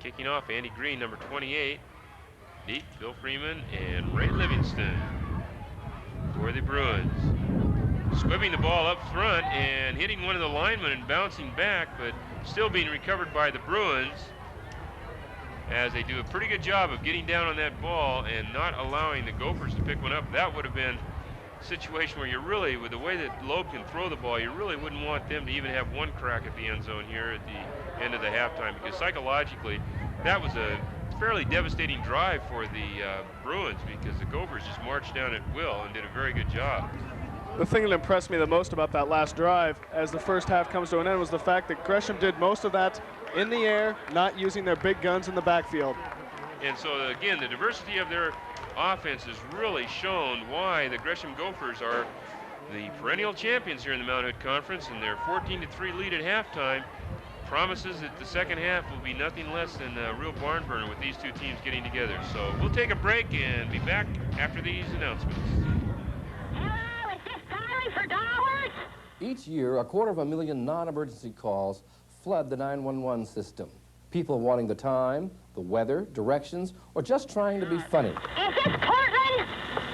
Kicking off, Andy Green, number 28. Deep, Phil Freeman and Ray Livingston for the Bruins. Squibbing the ball up front and hitting one of the linemen and bouncing back, but still being recovered by the Bruins, as they do a pretty good job of getting down on that ball and not allowing the Gophers to pick one up. That would have been a situation where you really, with the way that Loeb can throw the ball, you really wouldn't want them to even have one crack at the end zone here at the end of the halftime, because psychologically that was a fairly devastating drive for the Bruins, because the Gophers just marched down at will and did a very good job. The thing that impressed me the most about that last drive as the first half comes to an end was the fact that Gresham did most of that in the air, not using their big guns in the backfield. And so again, the diversity of their offense has really shown why the Gresham Gophers are the perennial champions here in the Mount Hood Conference, and their 14-3 lead at halftime promises that the second half will be nothing less than a real barn burner with these two teams getting together. So we'll take a break and be back after these announcements. Hello, is this dialing for dollars? Each year, 250,000 non-emergency calls flood the 911 system. People wanting the time, the weather, directions, or just trying to be funny. Is this Portland?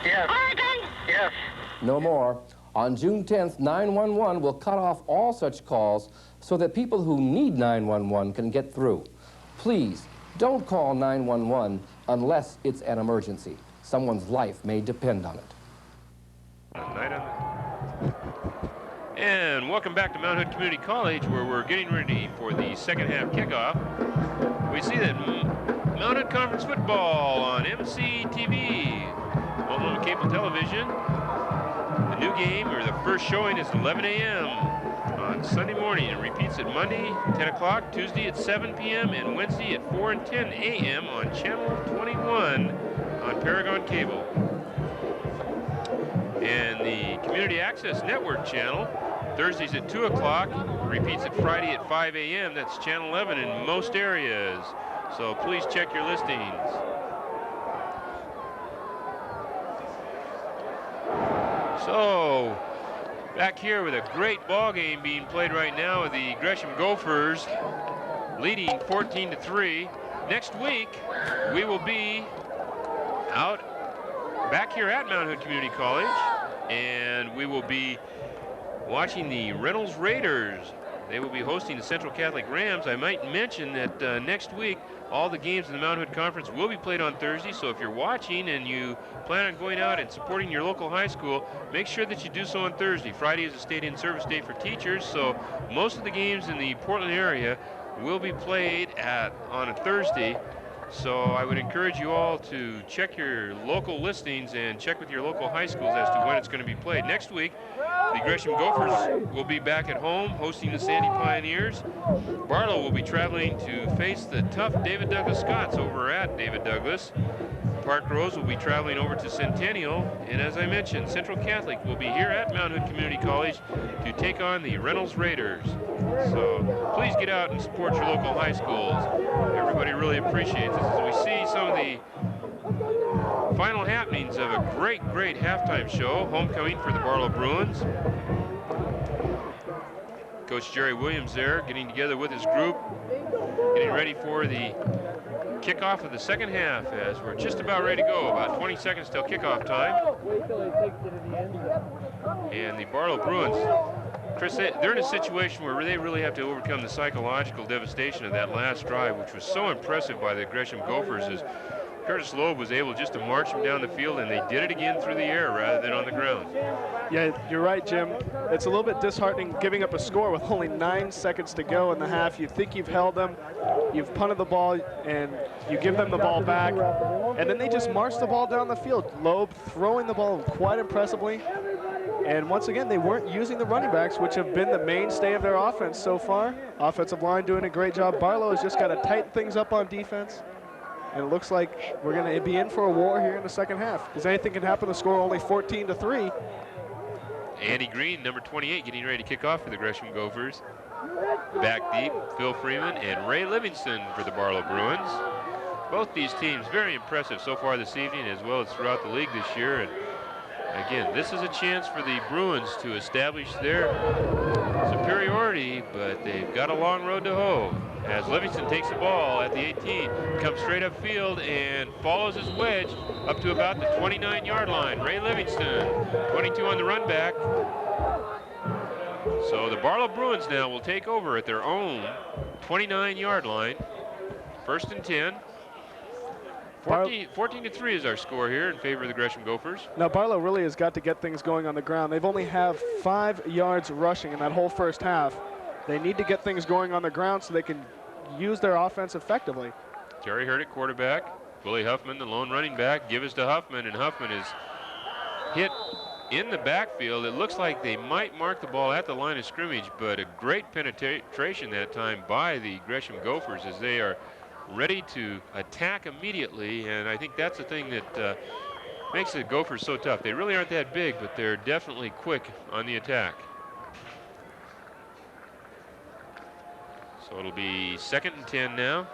Yes. Oregon? Yes. No more. On June 10th, 911 will cut off all such calls so that people who need 911 can get through. Please, don't call 911 unless it's an emergency. Someone's life may depend on it. And welcome back to Mount Hood Community College, where we're getting ready for the second half kickoff. We see that Mount Hood Conference football on MCTV, Oklahoma Cable Television. The new game, or the first showing, is 11 a.m. on Sunday morning. It repeats at Monday, 10 o'clock, Tuesday at 7 p.m., and Wednesday at 4 and 10 a.m. on Channel 21 on Paragon Cable. And the Community Access Network channel, Thursdays at 2 o'clock, repeats at Friday at 5 a.m. That's Channel 11 in most areas. So please check your listings. So, back here with a great ball game being played right now with the Gresham Gophers leading 14-3. Next week, we will be out back here at Mount Hood Community College, and we will be watching the Reynolds Raiders. They will be hosting the Central Catholic Rams. I might mention that next week, all the games in the Mount Hood Conference will be played on Thursday, so if you're watching and you plan on going out and supporting your local high school, make sure that you do so on Thursday. Friday is a state in-service day for teachers, so most of the games in the Portland area will be played on a Thursday. So I would encourage you all to check your local listings and check with your local high schools as to when it's going to be played. Next week, the Gresham Gophers will be back at home hosting the Sandy Pioneers. Barlow will be traveling to face the tough David Douglas Scots over at David Douglas. Park Rose will be traveling over to Centennial, and as I mentioned, Central Catholic will be here at Mount Hood Community College to take on the Reynolds Raiders. So please get out and support your local high schools. Everybody really appreciates this as we see some of the final happenings of a great halftime show, homecoming for the Barlow Bruins. Coach Jerry Williams there getting together with his group, getting ready for the kickoff of the second half, as we're just about ready to go. About 20 seconds till kickoff time. And the Barlow Bruins, Chris, they're in a situation where they really have to overcome the psychological devastation of that last drive, which was so impressive by the Gresham Gophers, as Curtis Loeb was able just to march them down the field, and they did it again through the air rather than on the ground. Yeah, you're right, Jim. It's a little bit disheartening giving up a score with only 9 seconds to go in the half. You think you've held them, you've punted the ball, and you give them the ball back, and then they just march the ball down the field. Loeb throwing the ball quite impressively. And once again, they weren't using the running backs, which have been the mainstay of their offense so far. Offensive line doing a great job. Barlow has just got to tighten things up on defense. And it looks like we're going to be in for a war here in the second half, because anything can happen. The score only 14-3. Andy Green, number 28, getting ready to kick off for the Gresham Gophers. Back deep, Phil Freeman and Ray Livingston for the Barlow Bruins. Both these teams very impressive so far this evening, as well as throughout the league this year. And Again, this is a chance for the Bruins to establish their superiority, but they've got a long road to hoe. As Livingston takes the ball at the 18, comes straight upfield and follows his wedge up to about the 29-yard line. Ray Livingston, 22 on the run back. So the Barlow Bruins now will take over at their own 29-yard line. First and 10. 14-3 is our score here in favor of the Gresham Gophers. Now Barlow really has got to get things going on the ground. They've only have 5 yards rushing in that whole first half. They need to get things going on the ground so they can use their offense effectively. Terry Hurt at quarterback. Willie Huffman, the lone running back, give us to Huffman, and Huffman is hit in the backfield. It looks like they might mark the ball at the line of scrimmage, but a great penetration that time by the Gresham Gophers as they are ready to attack immediately, and I think that's the thing that makes the Gophers so tough. They really aren't that big, but they're definitely quick on the attack. So it'll be 2nd and 10 now.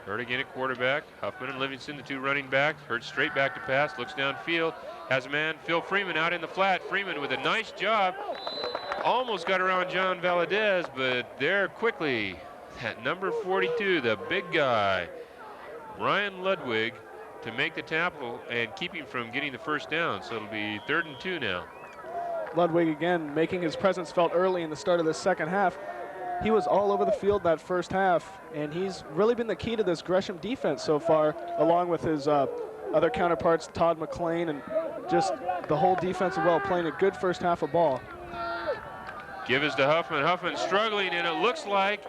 Hurt again at quarterback. Huffman and Livingston, the 2 running backs. Hurt straight back to pass, looks downfield, has a man, Phil Freeman, out in the flat. Freeman with a nice job. Almost got around John Valadez, but there quickly, at number 42, the big guy, Ryan Ludwig, to make the tackle and keep him from getting the first down. So it'll be 3rd and 2 now. Ludwig again making his presence felt early in the start of the second half. He was all over the field that first half, and he's really been the key to this Gresham defense so far, along with his other counterparts, Todd McLean, and just the whole defensive well, playing a good first half of ball. Give us to Huffman. Huffman struggling, and it looks like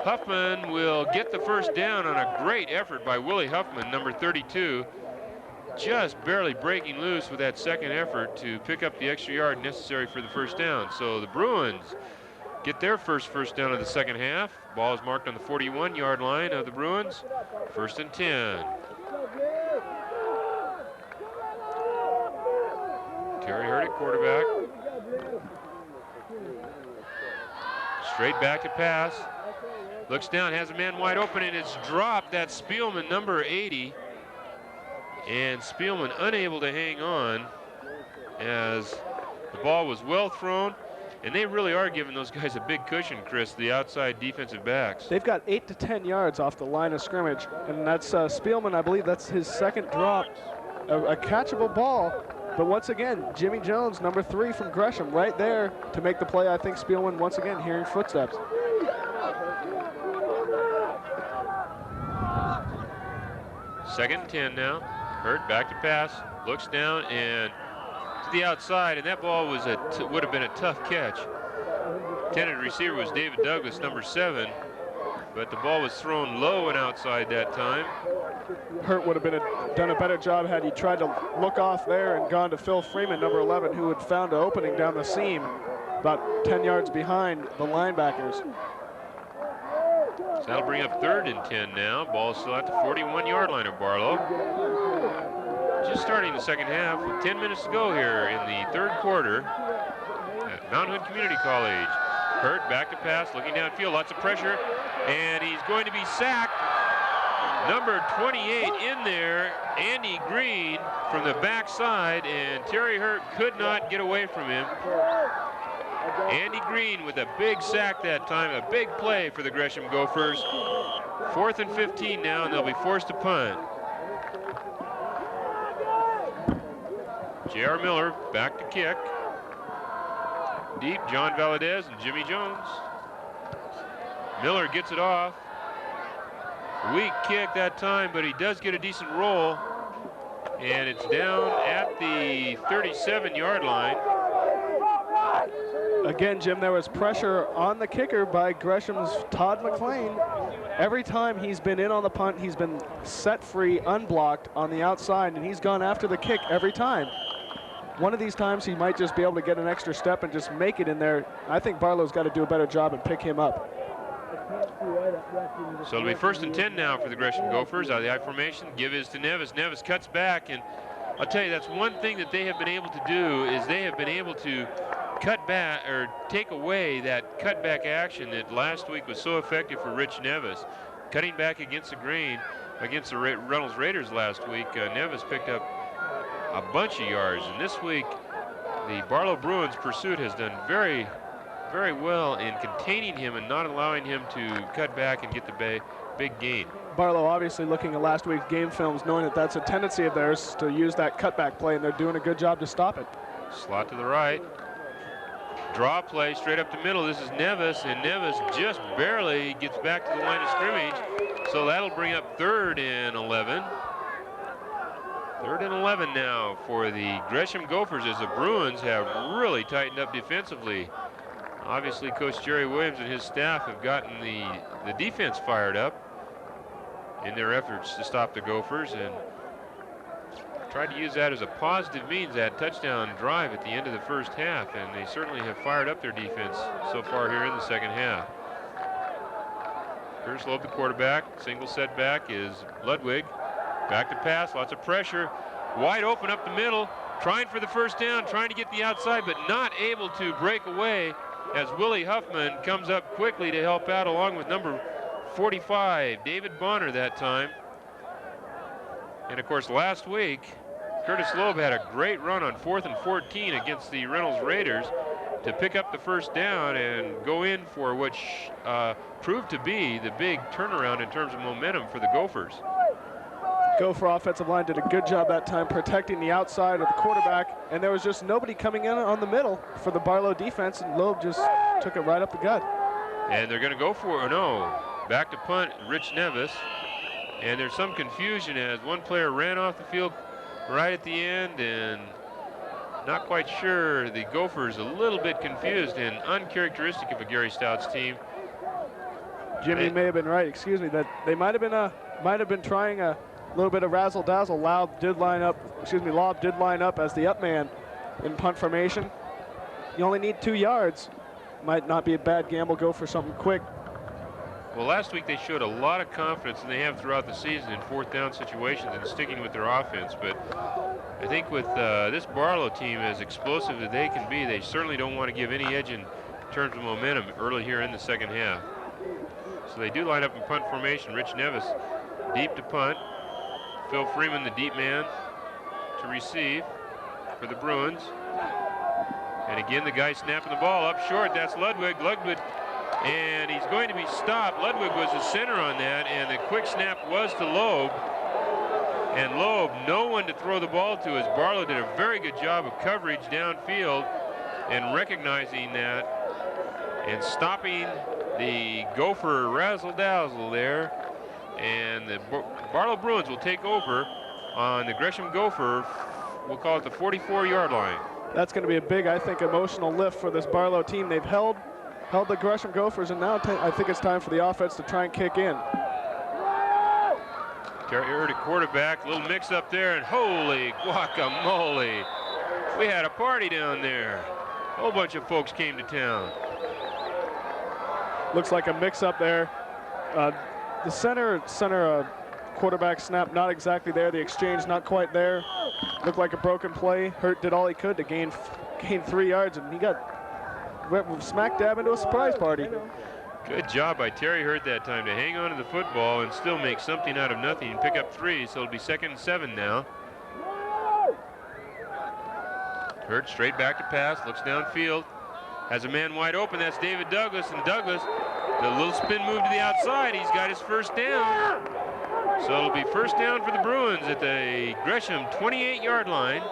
Huffman will get the first down on a great effort by Willie Huffman, number 32. Just barely breaking loose with that second effort to pick up the extra yard necessary for the first down. So the Bruins get their first down of the second half. Ball is marked on the 41-yard line of the Bruins. 1st and 10. Terry Hurt at quarterback. Straight back to pass. Looks down, has a man wide open, and it's dropped. That's Spielman, number 80. And Spielman unable to hang on as the ball was well thrown. And they really are giving those guys a big cushion, Chris, the outside defensive backs. They've got 8 to 10 yards off the line of scrimmage, and that's Spielman, I believe that's his second drop, a catchable ball. But once again, Jimmy Jones, number 3 from Gresham, right there to make the play. I think Spielman, once again, hearing footsteps. Second and 10 now. Hurt back to pass, looks down and to the outside, and that ball was would have been a tough catch. Intended receiver was David Douglas, number 7, but the ball was thrown low and outside that time. Hurt would have done a better job had he tried to look off there and gone to Phil Freeman, number 11, who had found an opening down the seam about 10 yards behind the linebackers. So that'll bring up 3rd and 10 now. Ball still at the 41-yard line of Barlow. Just starting the second half with 10 minutes to go here in the 3rd quarter at Mount Hood Community College. Hurt back to pass, looking downfield, lots of pressure, and he's going to be sacked. Number 28 in there, Andy Green from the backside, and Terry Hurt could not get away from him. Andy Green with a big sack that time, a big play for the Gresham Gophers. 4th and 15 now, and they'll be forced to punt. J.R. Miller back to kick. Deep, John Valadez and Jimmy Jones. Miller gets it off. Weak kick that time, but he does get a decent roll. And it's down at the 37-yard line. Again, Jim, there was pressure on the kicker by Gresham's Todd McLean. Every time he's been in on the punt, he's been set free, unblocked on the outside, and he's gone after the kick every time. One of these times he might just be able to get an extra step and just make it in there. I think Barlow's got to do a better job and pick him up. So it'll be 1st and 10 now for the Gresham Gophers out of the I formation. Give is to Nevis. Nevis cuts back, and I'll tell you, that's one thing that they have been able to do is they have been able to cut back or take away that cutback action that last week was so effective for Rich Nevis. Cutting back against the grain. against the Reynolds Raiders last week, Nevis picked up a bunch of yards, and this week the Barlow Bruins pursuit has done very, very well in containing him and not allowing him to cut back and get the big gain. Barlow obviously looking at last week's game films, knowing that that's a tendency of theirs to use that cutback play, and they're doing a good job to stop it. Slot to the right. Draw play straight up the middle. This is Nevis, and Nevis just barely gets back to the line of scrimmage. So that'll bring up 3rd and 11. 3rd and 11 now for the Gresham Gophers, as the Bruins have really tightened up defensively. Obviously, Coach Jerry Williams and his staff have gotten the defense fired up in their efforts to stop the Gophers, and tried to use that as a positive means, that touchdown drive at the end of the first half, and they certainly have fired up their defense so far here in the second half. Curtis Loeb, the quarterback. Single setback is Ludwig. Back to pass, lots of pressure. Wide open up the middle, trying for the first down, trying to get the outside, but not able to break away as Willie Huffman comes up quickly to help out, along with number 45, David Bonner that time. And of course, last week, Curtis Loeb had a great run on 4th and 14 against the Reynolds Raiders to pick up the first down and go in for what proved to be the big turnaround in terms of momentum for the Gophers. Gopher offensive line did a good job that time protecting the outside of the quarterback, and there was just nobody coming in on the middle for the Barlow defense, and Loeb just took it right up the gut. And they're going to go for back to punt, Rich Nevis. And there's some confusion as one player ran off the field right at the end, and not quite sure. The Gophers a little bit confused and uncharacteristic of a Gary Stouts team. Jimmy may have been right. Excuse me. That they might have been trying a little bit of razzle dazzle. Lob did line up as the up man in punt formation. You only need 2 yards. Might not be a bad gamble. Go for something quick. Well, last week they showed a lot of confidence, and they have throughout the season, in 4th down situations and sticking with their offense. But I think with this Barlow team, as explosive as they can be, they certainly don't want to give any edge in terms of momentum early here in the second half. So they do line up in punt formation. Rich Nevis deep to punt. Phil Freeman, the deep man, to receive for the Bruins. And again, the guy snapping the ball up short. That's Ludwig. And he's going to be stopped. Ludwig was the center on that, and the quick snap was to Loeb. And Loeb, no one to throw the ball to, as Barlow did a very good job of coverage downfield and recognizing that and stopping the Gopher razzle-dazzle there. And the Barlow Bruins will take over on the Gresham Gopher, we'll call it the 44-yard line. That's going to be a big, I think, emotional lift for this Barlow team. They've held the Gresham Gophers, and now I think it's time for the offense to try and kick in. Terry Hurd at quarterback, little mix up there, and holy guacamole. We had a party down there. A whole bunch of folks came to town. Looks like a mix up there. The center quarterback snap not exactly there. The exchange not quite there. Looked like a broken play. Hurt did all he could to gain 3 yards, and he went smack dab into a surprise party. Good job by Terry Hurd that time to hang on to the football and still make something out of nothing and pick up 3, so it'll be 2nd and 7 now. Hurd straight back to pass, looks downfield, has a man wide open. That's David Douglas, and Douglas, the little spin move to the outside, he's got his first down. So it'll be first down for the Bruins at the Gresham 28-yard line,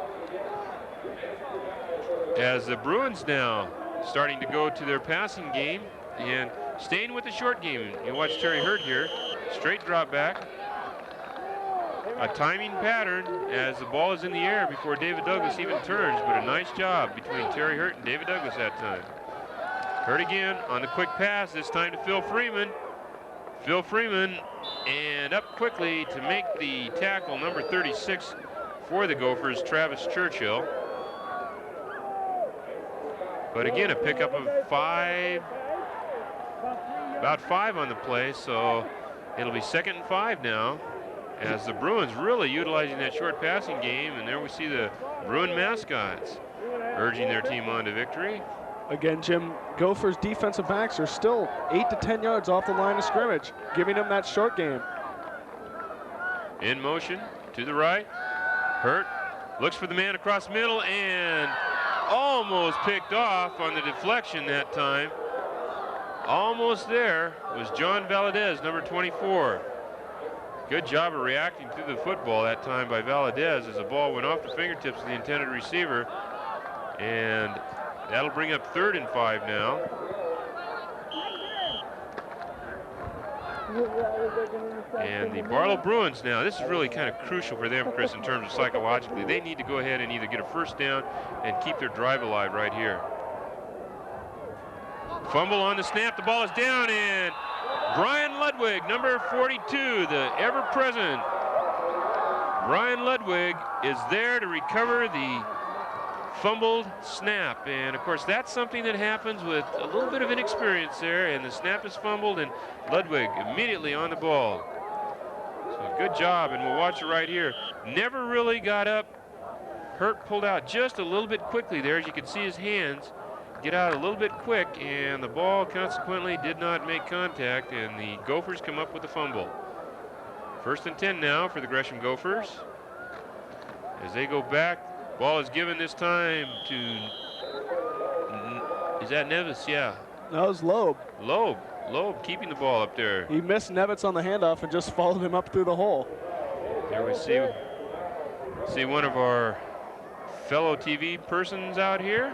as the Bruins now starting to go to their passing game and staying with the short game. You watch Terry Hurd here, straight drop back, a timing pattern as the ball is in the air before David Douglas even turns, but a nice job between Terry Hurd and David Douglas that time. Hurd again on the quick pass, this time to Phil Freeman. Phil Freeman, and up quickly to make the tackle, number 36 for the Gophers, Travis Churchill. But again, a pickup of 5, about 5 on the play, so it'll be 2nd and 5 now, as the Bruins really utilizing that short passing game, and there we see the Bruin mascots urging their team on to victory. Again, Jim, Gophers defensive backs are still 8 to 10 yards off the line of scrimmage, giving them that short game. In motion to the right. Hurt. Looks for the man across middle and almost picked off on the deflection that time. Almost there was John Valadez, number 24. Good job of reacting to the football that time by Valadez as the ball went off the fingertips of the intended receiver. And that'll bring up 3rd and 5 now. And the Barlow Bruins now, this is really kind of crucial for them, Chris, in terms of psychologically. They need to go ahead and either get a first down and keep their drive alive right here. Fumble on the snap, the ball is down, and Brian Ludwig, number 42, the ever-present Brian Ludwig is there to recover the fumbled snap. And of course that's something that happens with a little bit of inexperience there, and the snap is fumbled and Ludwig immediately on the ball. So good job, and we'll watch it right here. Never really got up. Hurt pulled out just a little bit quickly there, as you can see his hands get out a little bit quick, and the ball consequently did not make contact, and the Gophers come up with the fumble. 1st and 10 now for the Gresham Gophers. As they go back, ball is given this time to, is that Nevis? Yeah. That was Loeb. Loeb keeping the ball up there. He missed Nevitz on the handoff and just followed him up through the hole. There we see one of our fellow TV persons out here.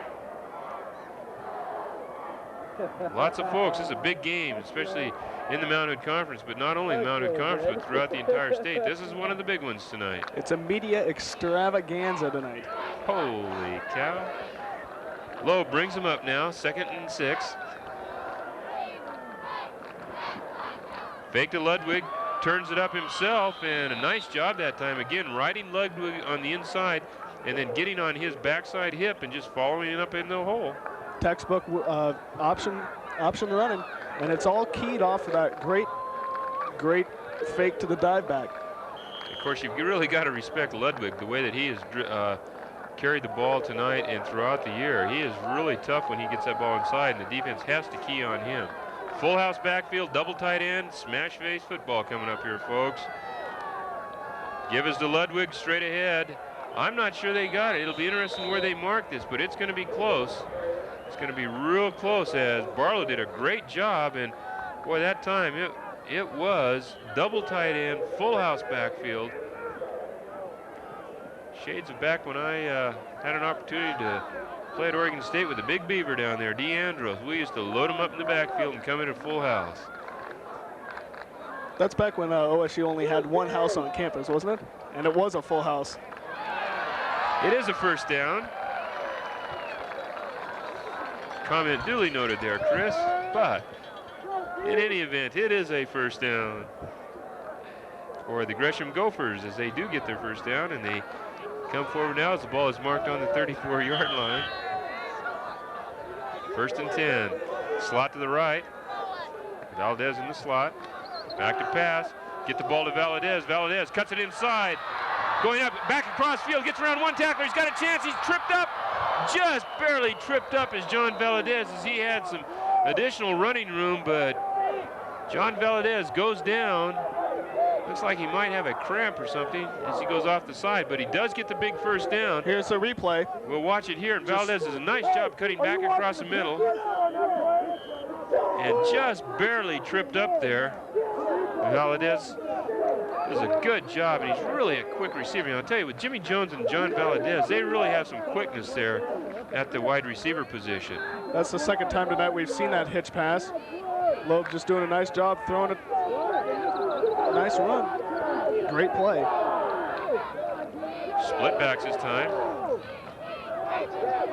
Lots of folks. This is a big game, especially in the Mount Hood Conference, but not only the Mount Hood Conference, but throughout the entire state. This is one of the big ones tonight. It's a media extravaganza tonight. Holy cow. Loeb brings him up now, 2nd and 6. Fake to Ludwig, turns it up himself, and a nice job that time. Again, riding Ludwig on the inside and then getting on his backside hip and just following it up in the hole. Textbook option running, and it's all keyed off of that great fake to the dive back. Of course, you've really got to respect Ludwig, the way that he has carried the ball tonight and throughout the year. He is really tough when he gets that ball inside, and the defense has to key on him. Full house backfield, double tight end, smash face football coming up here, folks. Give us to Ludwig straight ahead. I'm not sure they got it. It'll be interesting where they mark this, but it's going to be close. It's going to be real close, as Barlow did a great job, and boy, that time it was double tight end, full house backfield. Shades of back when I had an opportunity to play at Oregon State with the big beaver down there, DeAndros. We used to load him up in the backfield and come in at full house. That's back when OSU only had one house on campus, wasn't it? And it was a full house. It is a first down. Comment duly noted there, Chris, but in any event, it is a first down for the Gresham Gophers, as they do get their first down, and they come forward now as the ball is marked on the 34-yard line. 1st and 10. Slot to the right. Valadez in the slot. Back to pass. Get the ball to Valadez. Valadez cuts it inside. Going up, back across field, gets around one tackler. He's got a chance. He's tripped up. Just barely tripped up as John Valadez, as he had some additional running room, but John Valadez goes down. Looks like he might have a cramp or something as he goes off the side, but he does get the big first down. Here's a replay. We'll watch it here, and Valadez does a nice job cutting back across the middle. And just barely tripped up there. Valadez does a good job, and he's really a quick receiver. And I'll tell you, with Jimmy Jones and John Valadez, they really have some quickness there at the wide receiver position. That's the 2nd time tonight we've seen that hitch pass. Loeb just doing a nice job throwing it. Nice run. Great play. Split backs this time.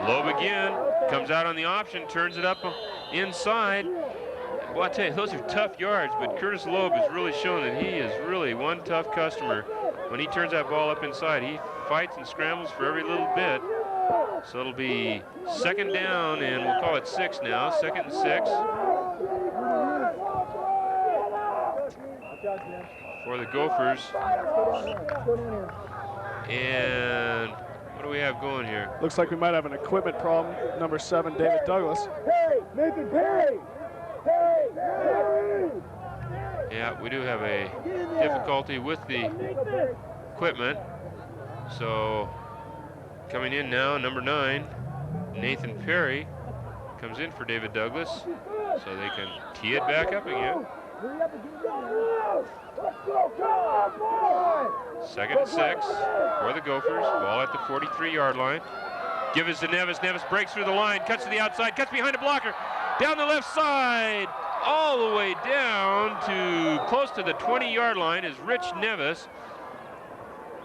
Loeb again, comes out on the option, turns it up inside. Well, I tell you, those are tough yards, but Curtis Loeb has really shown that he is really one tough customer. When he turns that ball up inside, he fights and scrambles for every little bit. So it'll be 2nd down, and we'll call it 6 now, 2nd and 6. For the Gophers. And what do we have going here? Looks like we might have an equipment problem. Number 7, David Douglas. Hey, Nathan Perry! Yeah, we do have a difficulty with the equipment. So coming in now, number 9, Nathan Perry comes in for David Douglas, so they can tee it back up again. 2nd and 6 for the Gophers. Ball at the 43-yard line. Give us to Nevis. Nevis breaks through the line, cuts to the outside, cuts behind a blocker, down the left side, all the way down to close to the 20-yard line is Rich Nevis.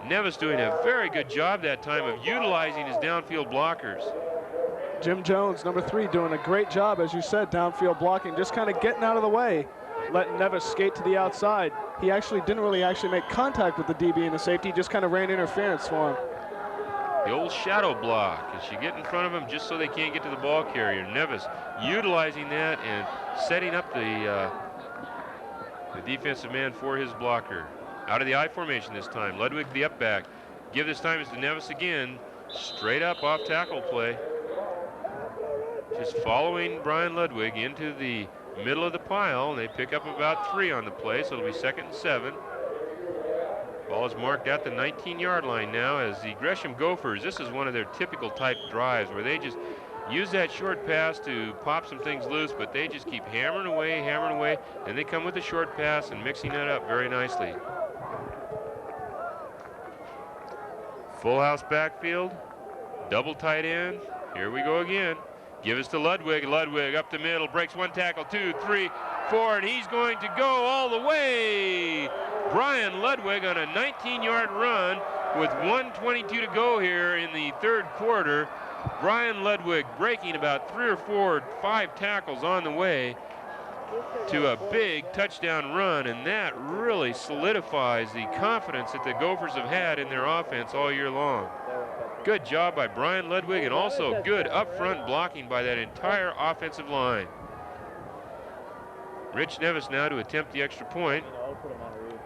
Nevis doing a very good job that time of utilizing his downfield blockers. Jim Jones, number 3, doing a great job, as you said, downfield blocking, just kind of getting out of the way, letting Nevis skate to the outside. He actually didn't really make contact with the DB and the safety, just kind of ran interference for him. The old shadow block as you get in front of them just so they can't get to the ball carrier. Nevis utilizing that and setting up the defensive man for his blocker. Out of the I formation this time. Ludwig the up back. Give this time is to Nevis again. Straight up off tackle play. Just following Brian Ludwig into the middle of the pile, and they pick up about 3 on the play, so it'll be 2nd and 7. Ball is marked at the 19-yard line now as the Gresham Gophers, this is one of their typical type drives where they just use that short pass to pop some things loose, but they just keep hammering away, and they come with a short pass and mixing that up very nicely. Full house backfield, double tight end. Here we go again. Give us to Ludwig. Ludwig up the middle, breaks 1 tackle, 2, 3, 4, and he's going to go all the way. Brian Ludwig on a 19-yard run with 1:22 to go here in the 3rd quarter. Brian Ludwig breaking about 3 or 4, 5 tackles on the way to a big touchdown run, and that really solidifies the confidence that the Gophers have had in their offense all year long. Good job by Brian Ludwig, and also good up-front blocking by that entire offensive line. Rich Nevis now to attempt the extra point.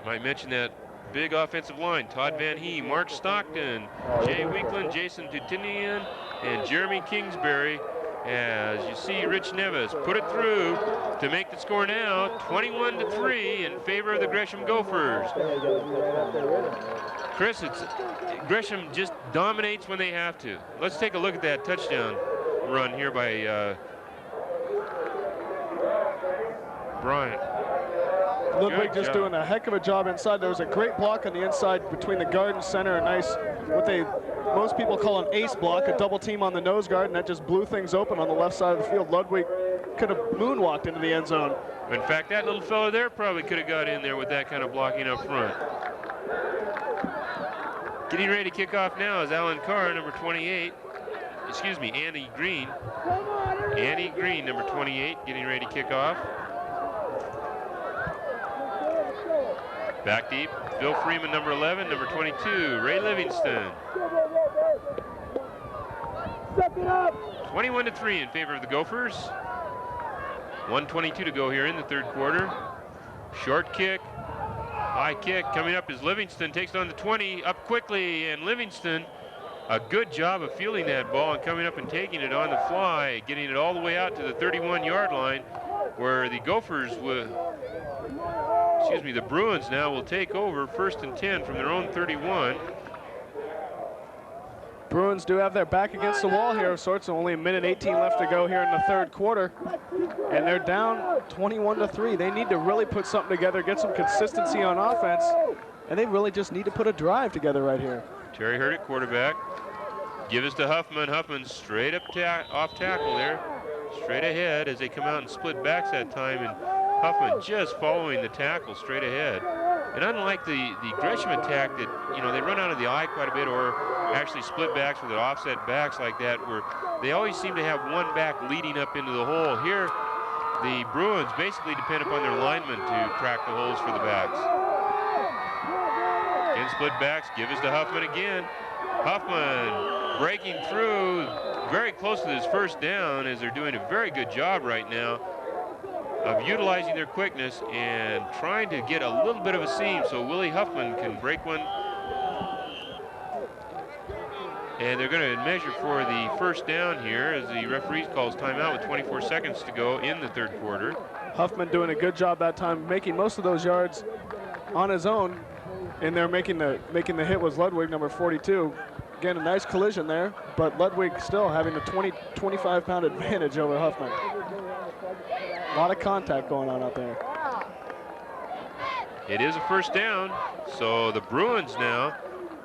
Might mention that big offensive line. Todd Van Hee, Mark Stockton, Jay Weekland, Jason Tutinian, and Jeremy Kingsbury. As you see Rich Nevis put it through to make the score now 21-3 in favor of the Gresham Gophers. Chris, Gresham just dominates when they have to. Let's take a look at that touchdown run here by Bryant. Ludwig just doing a heck of a job inside. There was a great block on the inside between the guard and center. A nice, most people call an ace block, a double team on the nose guard, and that just blew things open on the left side of the field. Ludwig could have moonwalked into the end zone. In fact, that little fellow there probably could have got in there with that kind of blocking up front. Getting ready to kick off now is Alan Carr, number 28. Excuse me, Andy Green. Andy Green, number 28, getting ready to kick off. Back deep, Bill Freeman, number 11, number 22, Ray Livingston. 21-3 in favor of the Gophers. 1:22 to go here in the 3rd quarter. Short kick, high kick coming up as Livingston takes it on the 20, up quickly, and Livingston, a good job of fielding that ball and coming up and taking it on the fly, getting it all the way out to the 31-yard line, where the Gophers will, the Bruins now will take over 1st and 10 from their own 31. Bruins do have their back against the wall here of sorts. Only 1:18 left to go here in the 3rd quarter. And they're down 21-3. They need to really put something together, get some consistency on offense. And they really just need to put a drive together right here. Terry Hurt at quarterback. Give us to Huffman. Huffman straight up off tackle there. Straight ahead as they come out and split backs that time. And Huffman just following the tackle straight ahead. And unlike the Gresham attack that, they run out of the eye quite a bit, or actually split backs with offset backs like that, where they always seem to have one back leading up into the hole. Here, the Bruins basically depend upon their linemen to crack the holes for the backs. Again, split backs, give us to Huffman again. Huffman breaking through very close to his 1st down, as they're doing a very good job right now of utilizing their quickness and trying to get a little bit of a seam so Willie Huffman can break one. And they're going to measure for the 1st down here as the referee calls timeout with 24 seconds to go in the 3rd quarter. Huffman doing a good job that time, making most of those yards on his own. And they're making the hit was Ludwig, number 42. Again, a nice collision there, but Ludwig still having a 25-pound advantage over Huffman. A lot of contact going on out there. It is a first down, so the Bruins now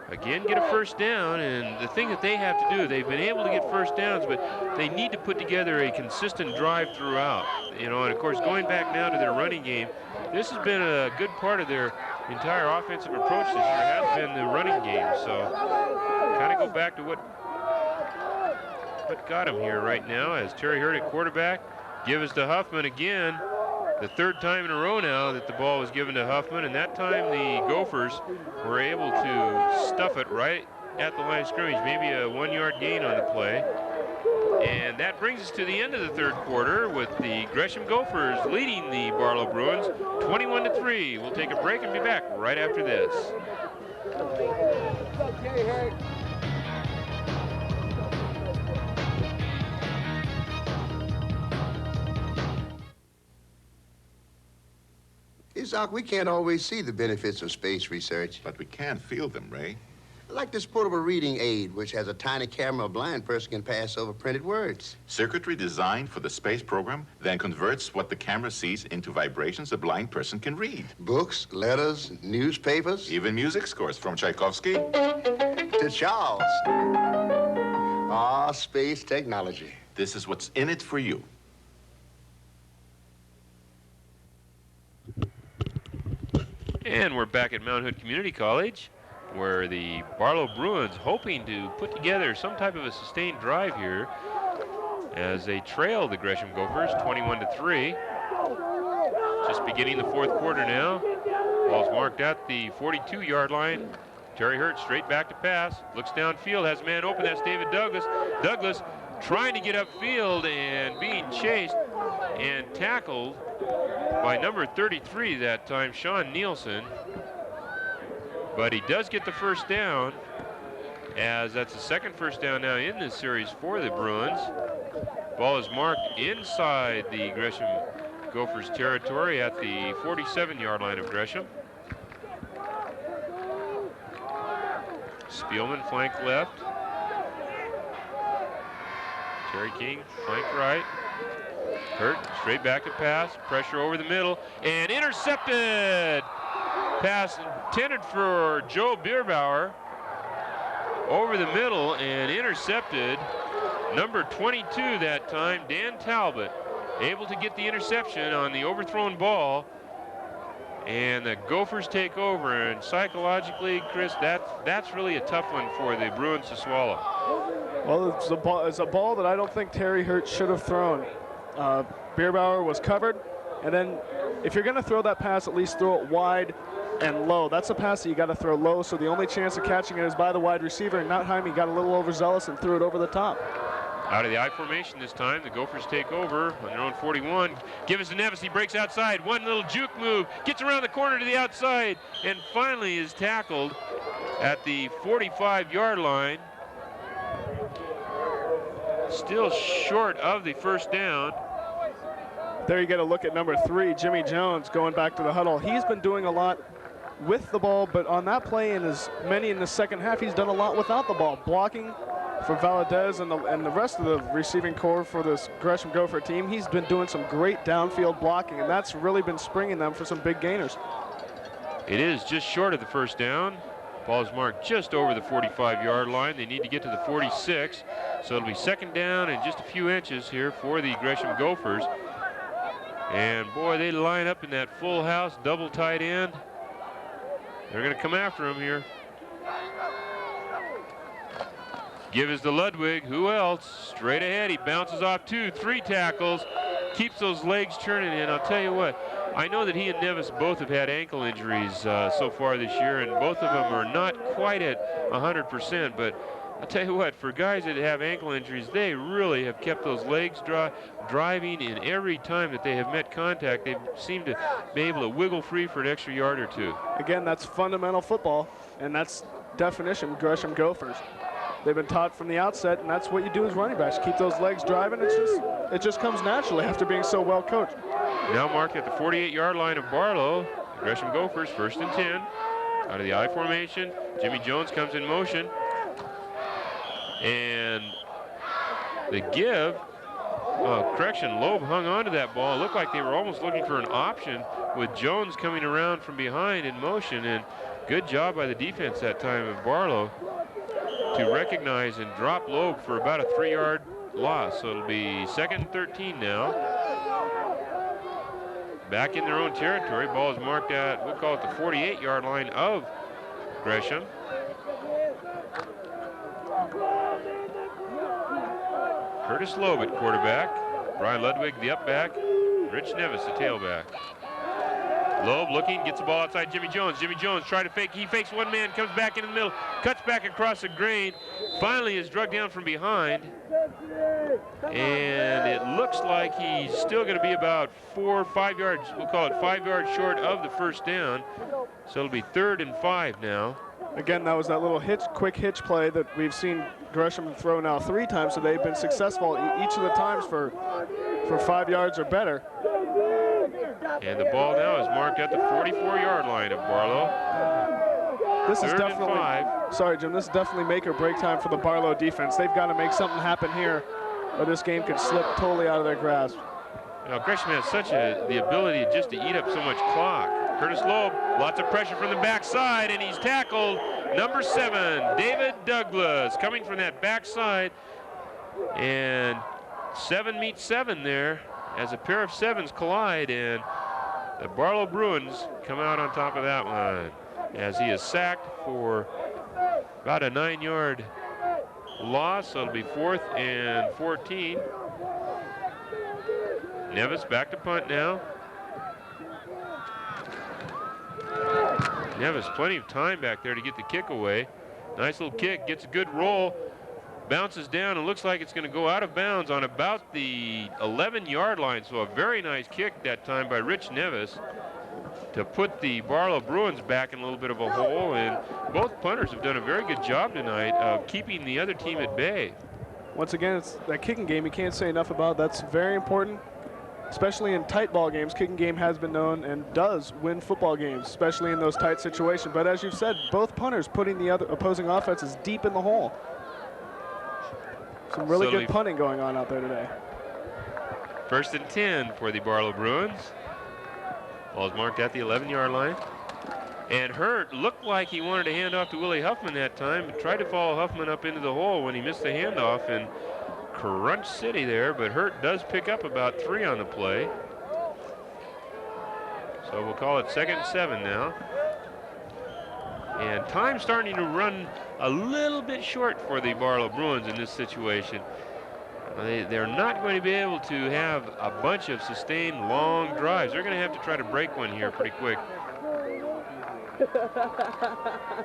again get a first down, and the thing that they have to do, they've been able to get first downs, but they need to put together a consistent drive throughout. You know, and of course, going back now to their running game, this has been a good part of their entire offensive approach this year, has been the running game. So kind of go back to what got him here right now, as Terry Hurt at quarterback gives to Huffman again. The third time in a row now that the ball was given to Huffman, and that time the Gophers were able to stuff it right at the line of scrimmage, maybe a 1-yard gain on the play. And that brings us to the end of the third quarter with the Gresham Gophers leading the Barlow Bruins 21-3. We'll take a break and be back right after this. Doc, we can't always see the benefits of space research. But we can feel them, Ray. Like this portable reading aid, which has a tiny camera a blind person can pass over printed words. Circuitry designed for the space program then converts what the camera sees into vibrations a blind person can read. Books, letters, newspapers. Even music scores from Tchaikovsky To Charles. Ah, space technology. This is what's in it for you. And we're back at Mount Hood Community College, where the Barlow Bruins hoping to put together some type of a sustained drive here as they trail the Gresham Gophers 21-3. Just beginning the fourth quarter now. Ball's marked at the 42-yard line. Terry Hurt straight back to pass, looks downfield, has a man open, that's David Douglas. Douglas trying to get upfield and being chased and tackled by number 33 that time, Sean Nielsen. But he does get the first down, as that's the second first down now in this series for the Bruins. Ball is marked inside the Gresham Gophers territory at the 47-yard line of Gresham. Spielman flank left. Terry King flank right. Hurt straight back to pass, pressure over the middle, and intercepted. Pass intended for Joe Bierbauer over the middle and intercepted. Number 22 that time, Dan Talbot, able to get the interception on the overthrown ball. And the Gophers take over, and psychologically, Chris, that's really a tough one for the Bruins to swallow. Well, it's a ball that I don't think Terry Hurt should have thrown. Bierbauer was covered, and then if you're going to throw that pass, at least throw it wide and low. That's a pass that you got to throw low, so the only chance of catching it is by the wide receiver, and Nautheim, he got a little overzealous and threw it over the top. Out of the I formation this time, the Gophers take over on their own 41. Give us to Nevis, he breaks outside. One little juke move, gets around the corner to the outside, and finally is tackled at the 45-yard line. Still short of the first down. There you get a look at number 3, Jimmy Jones, going back to the huddle. He's been doing a lot with the ball, but on that play and as many in the second half, he's done a lot without the ball. Blocking for Valadez and the rest of the receiving core for this Gresham Gopher team. He's been doing some great downfield blocking, and that's really been springing them for some big gainers. It is just short of the first down. Ball is marked just over the 45-yard line. They need to get to the 46, so it'll be second down and just a few inches here for the Gresham Gophers. And boy, they line up in that full house, double tight end. They're going to come after him here. Give is to Ludwig. Who else? Straight ahead. He bounces off 2, 3 tackles. Keeps those legs turning. And I'll tell you what, I know that he and Nevis both have had ankle injuries so far this year, and both of them are not quite at 100%. But I'll tell you what, for guys that have ankle injuries, they really have kept those legs driving, and every time that they have met contact, they seem to be able to wiggle free for an extra yard or two. Again, that's fundamental football, and that's definition Gresham Gophers. They've been taught from the outset, and that's what you do as running backs. Keep those legs driving. It just comes naturally after being so well coached. Now marked at the 48-yard line of Barlow. Gresham Gophers, 1st and 10. Out of the I formation, Jimmy Jones comes in motion. And the give, correction, Loeb hung on to that ball. It looked like they were almost looking for an option with Jones coming around from behind in motion. And good job by the defense that time of Barlow to recognize and drop Loeb for about a 3-yard loss. So it'll be 2nd and 13 now. Back in their own territory. Ball is marked at, we'll call it the 48-yard line of Gresham. Curtis Loeb at quarterback. Brian Ludwig, the up back. Rich Nevis, the tailback. Loeb looking, gets the ball outside Jimmy Jones. Jimmy Jones try to fake. He fakes one man, comes back in the middle, cuts back across the grain. Finally is drugged down from behind. And it looks like he's still going to be about 4 or 5 yards, we'll call it 5 yards short of the first down. So it'll be 3rd and 5 now. Again, that was that little quick hitch play that we've seen Gresham throw now 3 times, so they've been successful each of the times for 5 yards or better. And the ball now is marked at the 44-yard line of Barlow. This is 3rd definitely, and 5. sorry, Jim, this is definitely make or break time for the Barlow defense. They've got to make something happen here, or this game could slip totally out of their grasp. Now, Gresham has such the ability just to eat up so much clock. Curtis Loeb, lots of pressure from the backside, and he's tackled. Number 7, David Douglas, coming from that backside. And 7 meets 7 there as a pair of 7s collide, and the Barlow Bruins come out on top of that one as he is sacked for about a 9-yard loss. So it'll be 4th and 14. Nevis back to punt now. Nevis, plenty of time back there to get the kick away. Nice little kick, gets a good roll, bounces down, and looks like it's going to go out of bounds on about the 11-yard line. So a very nice kick that time by Rich Nevis to put the Barlow Bruins back in a little bit of a hole. And both punters have done a very good job tonight of keeping the other team at bay. Once again, it's that kicking game you can't say enough about. That's very important, especially in tight ball games. Kicking game has been known and does win football games, especially in those tight situations. But as you've said, both punters putting the other opposing offenses deep in the hole. Some really good punting going on out there today. 1st and 10 for the Barlow Bruins. Ball's marked at the 11-yard line. And Hurt looked like he wanted to hand off to Willie Huffman that time, but tried to follow Huffman up into the hole when he missed the handoff in Crunch City there, but Hurt does pick up about 3 on the play. So we'll call it 2nd and 7 now. And time starting to run a little bit short for the Barlow Bruins in this situation. They're not going to be able to have a bunch of sustained long drives. They're going to have to try to break one here pretty quick.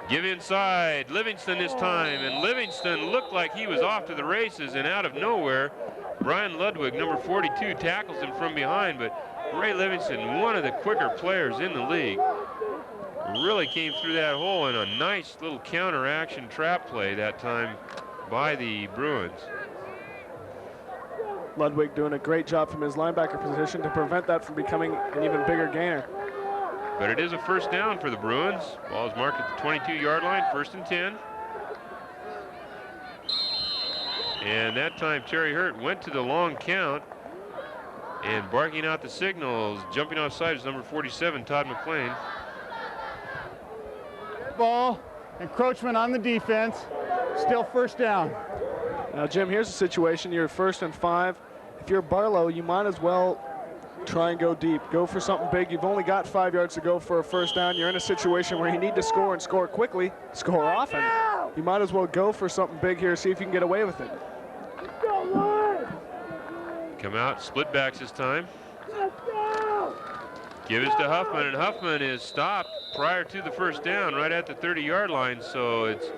Give inside, Livingston this time, and Livingston looked like he was off to the races, and out of nowhere, Brian Ludwig, number 42, tackles him from behind, but Ray Livingston, one of the quicker players in the league, really came through that hole in a nice little counter-action trap play that time by the Bruins. Ludwig doing a great job from his linebacker position to prevent that from becoming an even bigger gainer. But it is a 1st down for the Bruins. Ball is marked at the 22-yard line, 1st and 10. And that time Terry Hurt went to the long count, and barking out the signals, jumping offside is number 47, Todd McLean. Ball, encroachment on the defense, still 1st down. Now, Jim, here's a situation. You're 1st and 5. If you're Barlow, you might as well try and go deep. Go for something big. You've only got 5 yards to go for a 1st down. You're in a situation where you need to score and score quickly, score often. You might as well go for something big here, see if you can get away with it. Come out, split backs this time. Give it to Huffman, and Huffman is stopped prior to the 1st down, right at the 30-yard line. So it's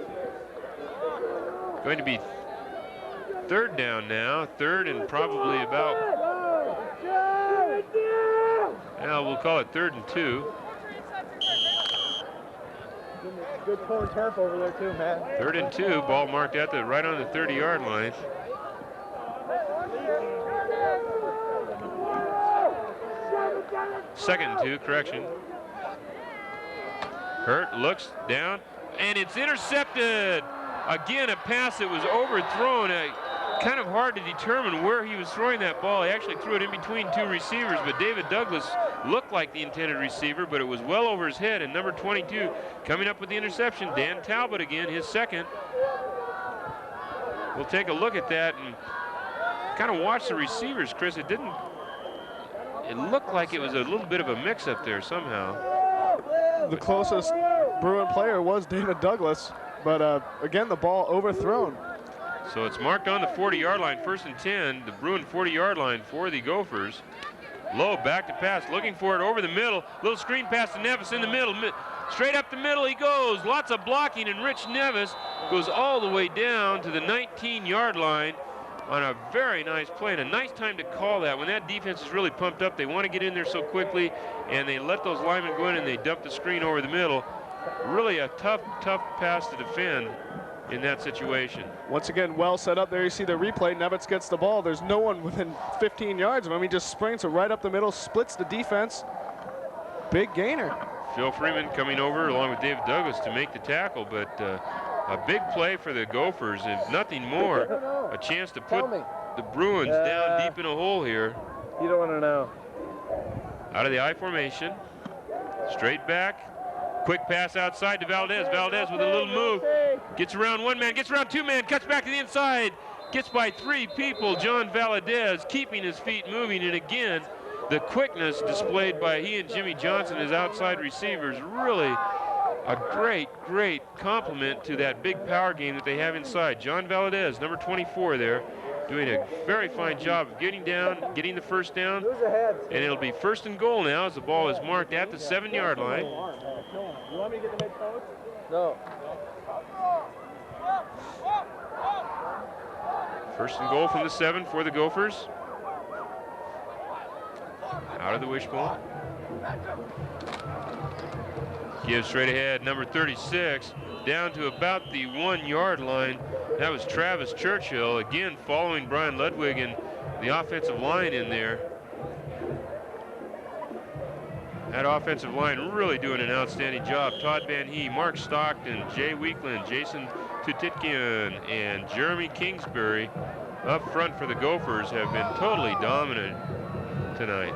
going to be 3rd down now, 3rd and probably about, well, we'll call it 3rd and 2. Good pulling turf over there too, man. 3rd and 2, ball marked at the right on the 30-yard line. Second and 2, correction. Hurt looks down, and it's intercepted. Again, a pass that was overthrown. Kind of hard to determine where he was throwing that ball. He actually threw it in between two receivers, but David Douglas looked like the intended receiver, but it was well over his head. And number 22 coming up with the interception, Dan Talbot again, his second. We'll take a look at that and kind of watch the receivers, Chris. It looked like it was a little bit of a mix-up there somehow. The closest Bruin player was David Douglas, but again, the ball overthrown. So it's marked on the 40-yard line, 1st and 10, the Bruin 40-yard line for the Gophers. Low back to pass, looking for it over the middle. Little screen pass to Nevis in the middle. Straight up the middle he goes. Lots of blocking, and Rich Nevis goes all the way down to the 19-yard line on a very nice play, and a nice time to call that. When that defense is really pumped up, they want to get in there so quickly, and they let those linemen go in and they dump the screen over the middle. Really a tough pass to defend in that situation. Once again, well set up there. You see the replay. Nevitz gets the ball. There's no one within 15 yards of him. He just springs it right up the middle, splits the defense. Big gainer. Phil Freeman coming over along with David Douglas to make the tackle, but a big play for the Gophers, if nothing more, a chance to put the Bruins down deep in a hole here. You don't want to know. Out of the I formation, straight back. Quick pass outside to Valdez. Valdez with a little move. Gets around one man, gets around two man, cuts back to the inside. Gets by three people. John Valadez keeping his feet moving. And again, the quickness displayed by he and Jimmy Johnson as outside receivers. Really a great compliment to that big power game that they have inside. John Valadez, number 24 there, doing a very fine job of getting down, getting the first down. And it'll be 1st and goal now as the ball is marked at the 7-yard line. You want me to get the head coach? No. 1st and goal from the 7 for the Gophers. Out of the wishbone. Gives straight ahead, number 36, down to about the 1-yard line. That was Travis Churchill, again following Brian Ludwig and the offensive line in there. That offensive line really doing an outstanding job. Todd Van Hee, Mark Stockton, Jay Weekland, Jason Tutitkian, and Jeremy Kingsbury up front for the Gophers have been totally dominant tonight.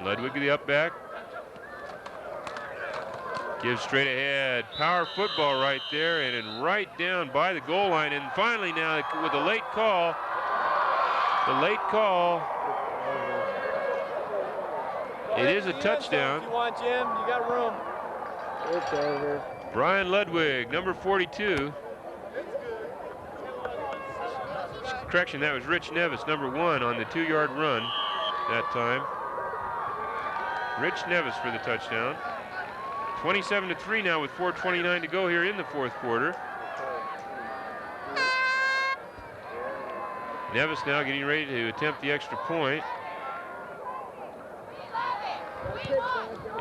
Ludwig the up back. Gives straight ahead. Power football right there, and then right down by the goal line. And finally now with the late call. It is a touchdown. If you want, Jim, you got room. Okay. Brian Ludwig, number 42. Correction, that was Rich Nevis, number 1 on the 2-yard run that time. Rich Nevis for the touchdown. 27-3 now with 4:29 to go here in the 4th quarter. Nevis now getting ready to attempt the extra point.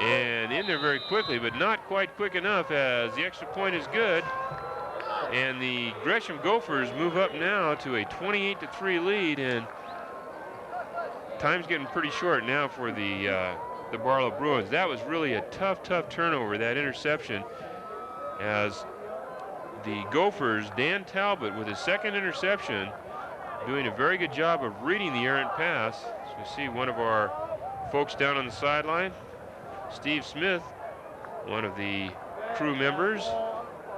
And in there very quickly, but not quite quick enough, as the extra point is good. And the Gresham Gophers move up now to a 28-3 lead, and time's getting pretty short now for the Barlow Bruins. That was really a tough turnover, that interception, as the Gophers, Dan Talbot with his 2nd interception, doing a very good job of reading the errant pass. So we see one of our folks down on the sideline, Steve Smith, one of the crew members.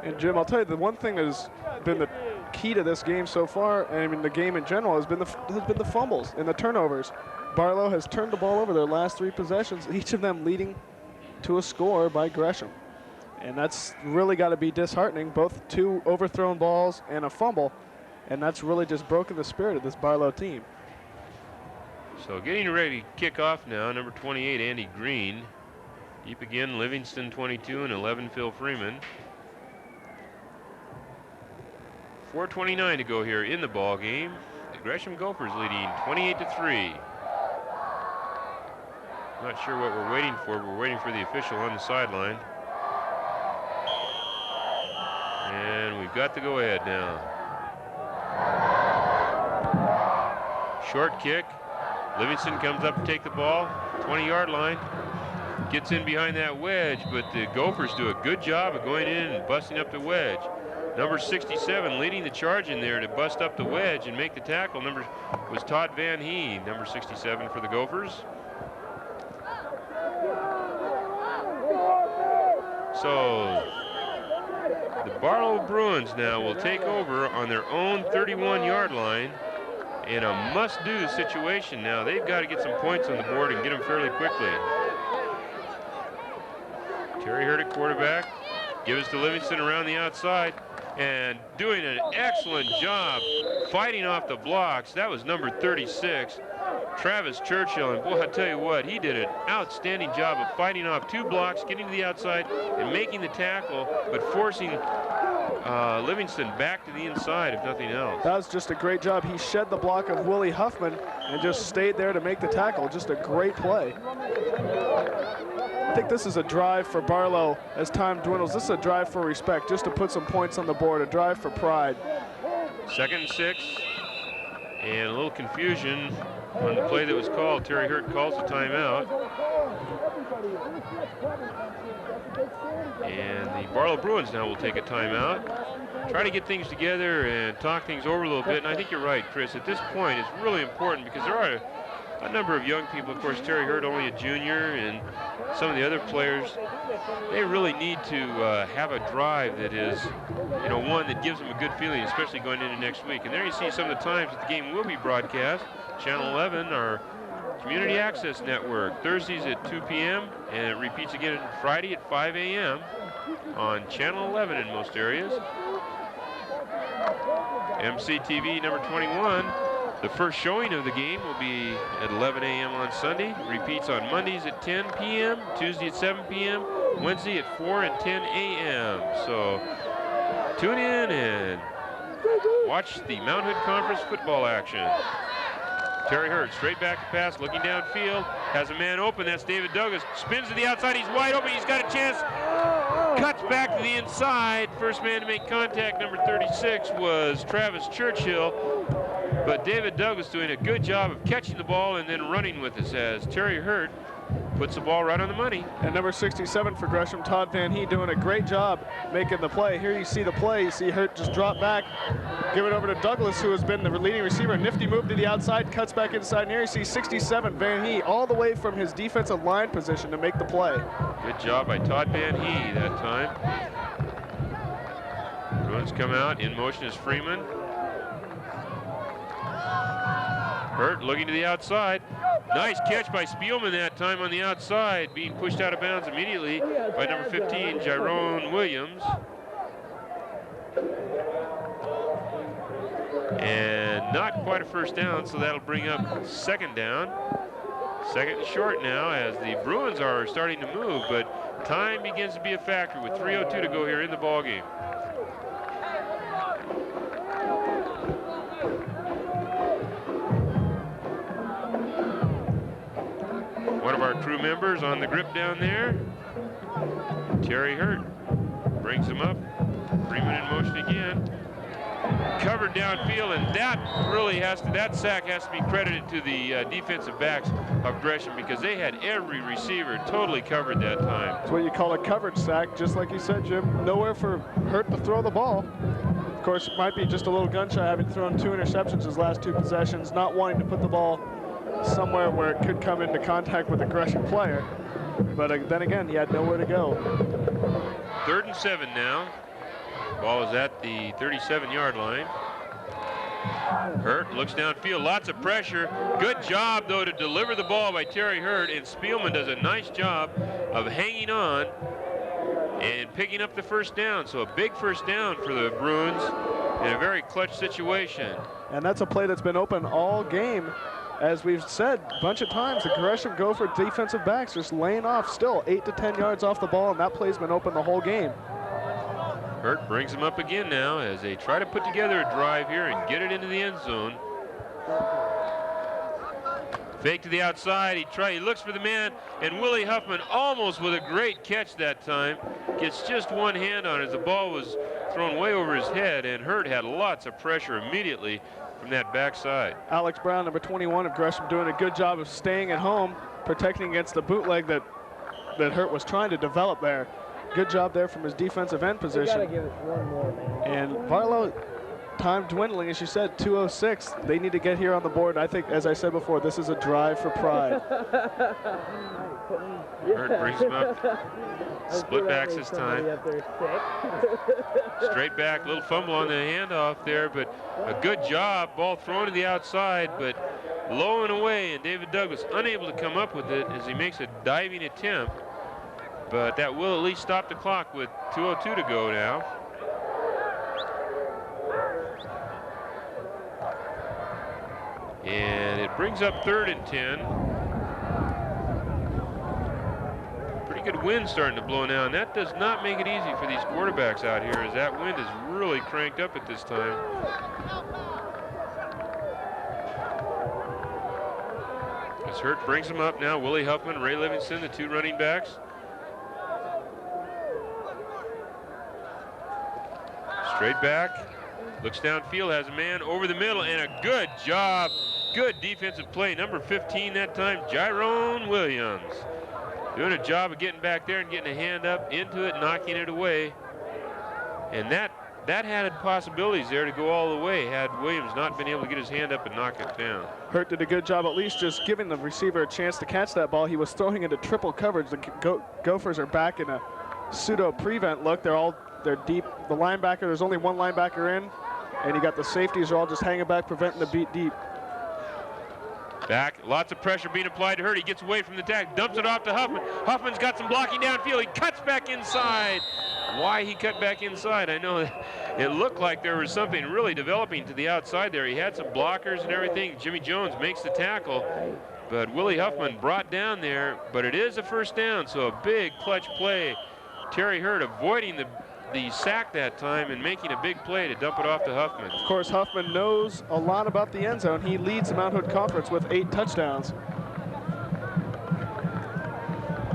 And Jim, I'll tell you, the one thing that has been the key to this game so far, and I mean the game in general, has been the fumbles and the turnovers. Barlow has turned the ball over their last 3 possessions, each of them leading to a score by Gresham. And that's really got to be disheartening, both 2 overthrown balls and a fumble. And that's really just broken the spirit of this Barlow team. So getting ready to kick off now, number 28, Andy Green. Deep again, Livingston 22 and 11, Phil Freeman. 4:29 to go here in the ball game. The Gresham Gophers leading 28-3. Not sure what we're waiting for. We're waiting for the official on the sideline. And we've got the go ahead now. Short kick. Livingston comes up to take the ball, 20-yard line. Gets in behind that wedge, but the Gophers do a good job of going in and busting up the wedge. Number 67 leading the charge in there to bust up the wedge and make the tackle. Was Todd Van Hee, number 67 for the Gophers. So the Barlow Bruins now will take over on their own 31-yard line in a must-do situation now. They've got to get some points on the board and get them fairly quickly. Terry Hurt at quarterback, gives to Livingston around the outside, and doing an excellent job fighting off the blocks. That was number 36, Travis Churchill, and boy, I tell you what, he did an outstanding job of fighting off 2 blocks, getting to the outside, and making the tackle, but forcing Livingston back to the inside, if nothing else. That was just a great job. He shed the block of Willie Huffman and just stayed there to make the tackle. Just a great play. I think this is a drive for Barlow as time dwindles. This is a drive for respect, just to put some points on the board, a drive for pride. 2nd and 6, and a little confusion on the play that was called. Terry Hurt calls the timeout. And the Barlow Bruins now will take a timeout. Try to get things together and talk things over a little bit. And I think you're right, Chris. At this point, it's really important because there are a number of young people. Of course, Terry Hurt only a junior, and some of the other players, they really need to have a drive that is, one that gives them a good feeling, especially going into next week. And there you see some of the times that the game will be broadcast. Channel 11, our community access network, Thursdays at 2 p.m. and it repeats again Friday at 5 a.m. on Channel 11 in most areas. MCTV number 21. The first showing of the game will be at 11 a.m. on Sunday. Repeats on Mondays at 10 p.m., Tuesday at 7 p.m., Wednesday at 4 and 10 a.m. So tune in and watch the Mount Hood Conference football action. Terry Hurt straight back to pass, looking downfield, has a man open. That's David Douglas. Spins to the outside. He's wide open. He's got a chance. Cuts back to the inside. First man to make contact, number 36, was Travis Churchill. But David Douglas doing a good job of catching the ball and then running with us as Terry Hurt puts the ball right on the money. And number 67 for Gresham, Todd Van Hee, doing a great job making the play. Here you see the play. You see Hurt just drop back, give it over to Douglas, who has been the leading receiver. Nifty move to the outside, cuts back inside. And here you see 67, Van Hee, all the way from his defensive line position to make the play. Good job by Todd Van Hee that time. Bruins come out. In motion is Freeman. Hurt looking to the outside. Nice catch by Spielman that time on the outside, being pushed out of bounds immediately by number 15, Jerome Williams. And not quite a first down, so that'll bring up 2nd down. 2nd and short now as the Bruins are starting to move, but time begins to be a factor with 3:02 to go here in the ball game. One of our crew members on the grip down there, Terry Hurt, brings him up. Freeman in motion again. Covered downfield, and that sack has to be credited to the defensive backs of Gresham because they had every receiver totally covered that time. That's what you call a coverage sack, just like you said, Jim. Nowhere for Hurt to throw the ball. Of course, it might be just a little gun shy, having thrown 2 interceptions his last 2 possessions, not wanting to put the ball somewhere where it could come into contact with a Gresham player. But then again, he had nowhere to go. 3rd and 7 now. Ball is at the 37-yard line. Hurt looks downfield, lots of pressure. Good job, though, to deliver the ball by Terry Hurt, and Spielman does a nice job of hanging on and picking up the first down. So a big first down for the Bruins in a very clutch situation. And that's a play that's been open all game. As we've said a bunch of times, the Gresham Gopher defensive backs just laying off still 8 to 10 yards off the ball, and that play's been open the whole game. Hurt brings him up again now as they try to put together a drive here and get it into the end zone. Fake to the outside, he looks for the man, and Willie Huffman almost with a great catch that time. Gets just one hand on it as the ball was thrown way over his head, and Hurt had lots of pressure immediately from that backside. Alex Brown, number 21 of Gresham, doing a good job of staying at home, protecting against the bootleg that Hurt was trying to develop there. Good job there from his defensive end position. You gotta give us one more, man. And Barlow, time dwindling, as you said, 2:06. They need to get here on the board. I think, as I said before, this is a drive for pride. Hurt brings him up. Split backs this time. Straight back, little fumble on the handoff there, but a good job. Ball thrown to the outside, but low and away, and David Douglas unable to come up with it as he makes a diving attempt. But that will at least stop the clock with 2:02 to go now. And it brings up 3rd and 10. Pretty good wind starting to blow now, and that does not make it easy for these quarterbacks out here, as that wind is really cranked up at this time. As Hurt brings them up now, Willie Huffman, Ray Livingston, the 2 running backs. Straight back, looks downfield, has a man over the middle, and a good job. Good defensive play, number 15 that time, Jyrone Williams. Doing a job of getting back there and getting a hand up into it, knocking it away. And that had possibilities there to go all the way had Williams not been able to get his hand up and knock it down. Hurt did a good job at least just giving the receiver a chance to catch that ball. He was throwing into triple coverage. The Gophers are back in a pseudo prevent look. They're deep. The linebacker, there's only one linebacker in, and you got the safeties are all just hanging back, preventing the beat deep. Back, lots of pressure being applied to Hurt. He gets away from the tag, dumps it off to Huffman. Huffman's got some blocking downfield. He cuts back inside. Why he cut back inside? I know it looked like there was something really developing to the outside there. He had some blockers and everything. Jimmy Jones makes the tackle, but Willie Huffman brought down there, but it is a 1st down, so a big clutch play. Terry Hurt avoiding the sack that time and making a big play to dump it off to Huffman. Of course, Huffman knows a lot about the end zone. He leads the Mount Hood Conference with 8 touchdowns.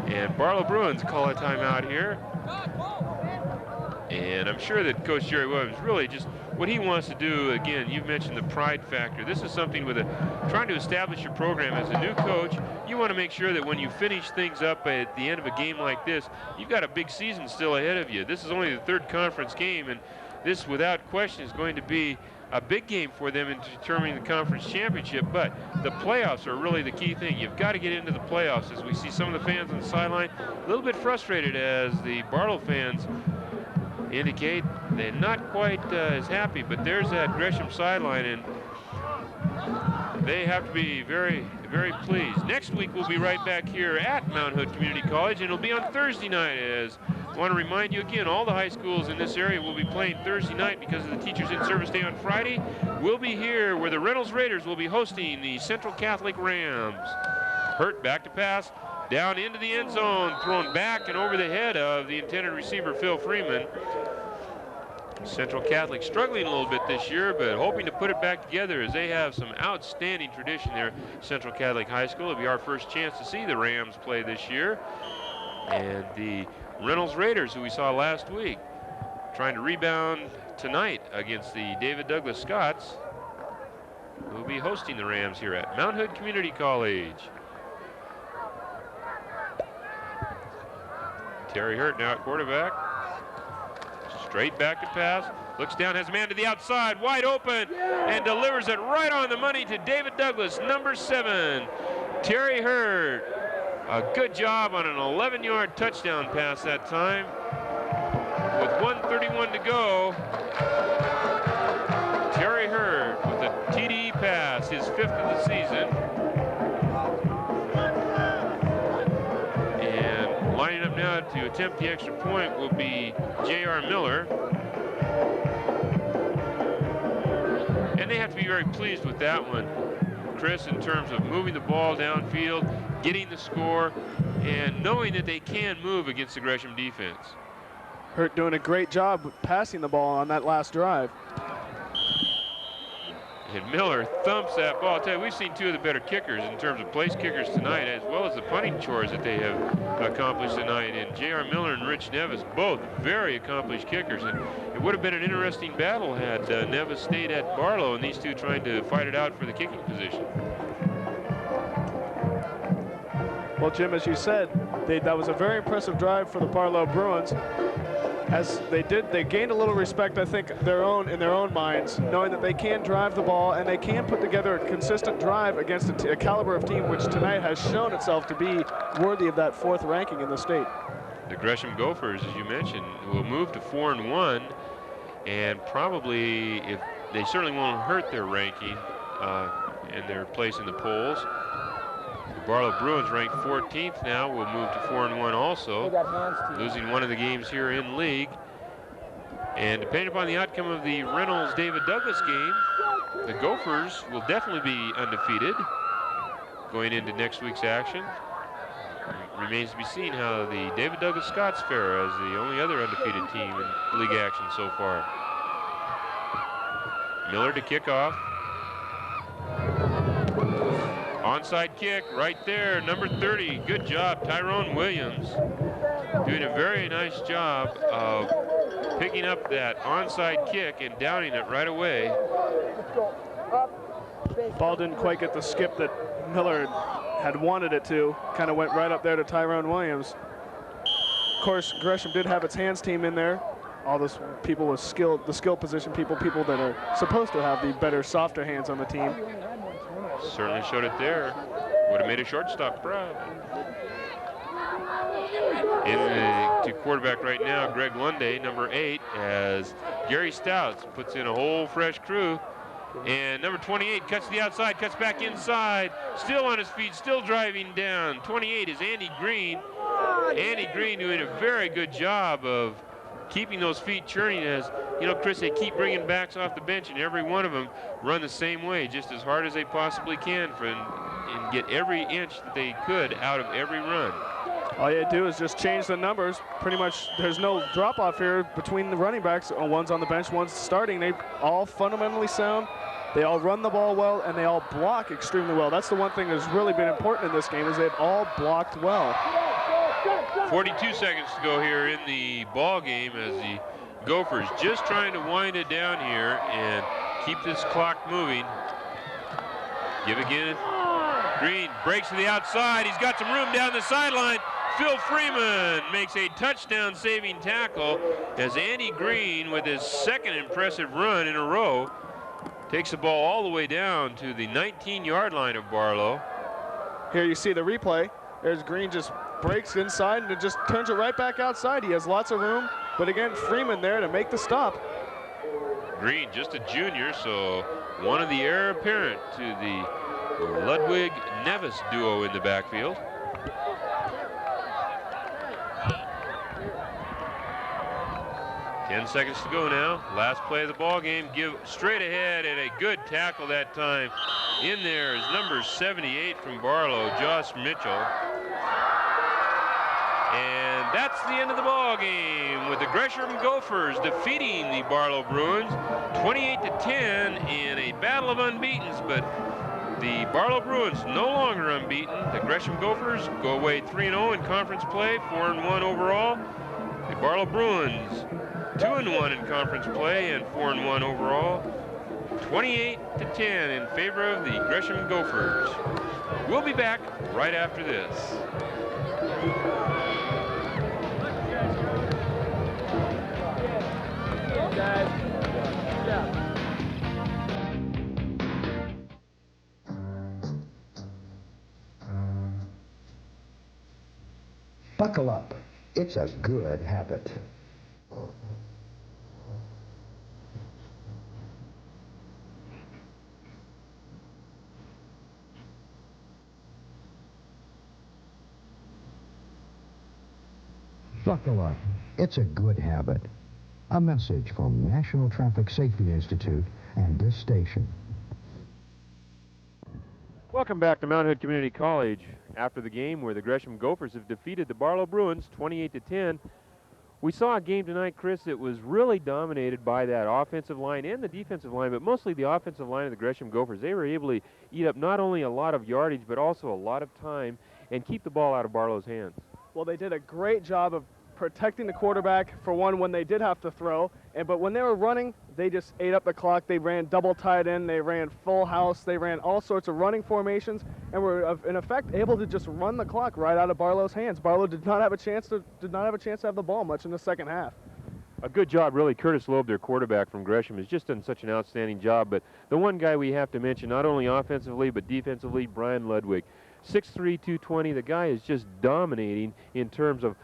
And Barlow Bruins call a timeout here. And I'm sure that Coach Jerry Williams really just, what he wants to do, again, you've mentioned the pride factor. This is something with trying to establish your program as a new coach. You want to make sure that when you finish things up at the end of a game like this, you've got a big season still ahead of you. This is only the 3rd conference game, and this, without question, is going to be a big game for them in determining the conference championship, but the playoffs are really the key thing. You've got to get into the playoffs, as we see some of the fans on the sideline a little bit frustrated as the Barlow fans indicate they're not quite as happy, but there's that Gresham sideline, and they have to be very, very pleased. Next week we'll be right back here at Mount Hood Community College, and it'll be on Thursday night. As I want to remind you again, all the high schools in this area will be playing Thursday night because of the Teachers in Service Day on Friday. We'll be here where the Reynolds Raiders will be hosting the Central Catholic Rams. Hurt back to pass, down into the end zone, thrown back and over the head of the intended receiver, Phil Freeman. Central Catholic struggling a little bit this year, but hoping to put it back together as they have some outstanding tradition there. Central Catholic High School. It'll be our first chance to see the Rams play this year. And the Reynolds Raiders, who we saw last week, trying to rebound tonight against the David Douglas Scots, who will be hosting the Rams here at Mount Hood Community College. Terry Hurt now at quarterback. Straight back to pass, looks down, has a man to the outside, wide open, and delivers it right on the money to David Douglas, number 7, Terry Hurt. A good job on an 11-yard touchdown pass that time. With 1:31 to go, Terry Hurt with a TD pass, his 5th of the season. And lining up now to attempt the extra point will be J.R. Miller. And they have to be very pleased with that one, Chris, in terms of moving the ball downfield, getting the score, and knowing that they can move against the Gresham defense. Hurt doing a great job passing the ball on that last drive. And Miller thumps that ball. I'll tell you, we've seen two of the better kickers in terms of place kickers tonight, as well as the punting chores that they have accomplished tonight. And J.R. Miller and Rich Nevis, both very accomplished kickers. And it would have been an interesting battle had Nevis stayed at Barlow and these two trying to fight it out for the kicking position. Well, Jim, as you said, that was a very impressive drive for the Barlow Bruins. As they gained a little respect, I think, in their own minds, knowing that they can drive the ball and they can put together a consistent drive against a caliber of team which tonight has shown itself to be worthy of that 4th ranking in the state. The Gresham Gophers, as you mentioned, will move to 4-1, and probably, if they certainly won't hurt their ranking and their place in the polls. The Barlow Bruins, ranked 14th now, will move to 4-1 also, losing one of the games here in league. And depending upon the outcome of the Reynolds-David Douglas game, the Gophers will definitely be undefeated going into next week's action. It remains to be seen how the David Douglas Scots fare as the only other undefeated team in league action so far. Miller to kick off. Onside kick right there, number 30. Good job, Tyrone Williams. Doing a very nice job of picking up that onside kick and downing it right away. Ball didn't quite get the skip that Miller had wanted it to. Kind of went right up there to Tyrone Williams. Of course, Gresham did have its hands team in there. All those people with skill, the skill position people that are supposed to have the better, softer hands on the team. Certainly showed it there. Would have made a shortstop proud. To quarterback right now, Greg Lunday, number 8, as Gary Stouts puts in a whole fresh crew. And number 28 cuts to the outside, cuts back inside, still on his feet, still driving down. 28 is Andy Green. Andy Green doing a very good job of keeping those feet churning. As you know, Chris, they keep bringing backs off the bench, and every one of them run the same way, just as hard as they possibly can and get every inch that they could out of every run. All you do is just change the numbers. Pretty much there's no drop off here between the running backs. One's on the bench, one's starting. They all fundamentally sound. They all run the ball well, and they all block extremely well. That's the one thing that's really been important in this game, is they've all blocked well. 42 seconds to go here in the ball game, as the Gophers just trying to wind it down here and keep this clock moving. Give again. Green breaks to the outside. He's got some room down the sideline. Phil Freeman makes a touchdown saving tackle as Andy Green, with his second impressive run in a row, takes the ball all the way down to the 19-yard line of Barlow. Here you see the replay. There's Green, just breaks inside and it just turns it right back outside. He has lots of room, but again, Freeman there to make the stop. Green, just a junior, so one of the heir apparent to the Ludwig-Nevis duo in the backfield. Ten seconds to go now. Last play of the ball game. Give straight ahead, and a good tackle that time. In there is number 78 from Barlow, Josh Mitchell. And that's the end of the ball game, with the Gresham Gophers defeating the Barlow Bruins 28-10 in a battle of unbeatens. But the Barlow Bruins no longer unbeaten. The Gresham Gophers go away 3-0 in conference play, 4-1 overall. The Barlow Bruins 2-1 in conference play and 4-1 overall. 28-10 in favor of the Gresham Gophers. We'll be back right after this. Buckle up. It's a good habit. Buckle up. It's a good habit. A message from National Traffic Safety Institute and this station. Welcome back to Mount Hood Community College. After the game, where the Gresham Gophers have defeated the Barlow Bruins 28-10, We saw a game tonight, Chris, that was really dominated by that offensive line and the defensive line, but mostly the offensive line of the Gresham Gophers. They were able to eat up not only a lot of yardage, but also a lot of time and keep the ball out of Barlow's hands. Well, they did a great job of protecting the quarterback, for one, when they did have to throw, but when they were running, they just ate up the clock. They ran double tight end, they ran full house, they ran all sorts of running formations, and were in effect able to just run the clock right out of Barlow's hands. Barlow did not have a chance to have the ball much in the second half. A good job, really. Curtis Loeb, their quarterback from Gresham, has just done such an outstanding job. But the one guy we have to mention, not only offensively but defensively, Brian Ludwig. 6'3", 220. The guy is just dominating in terms of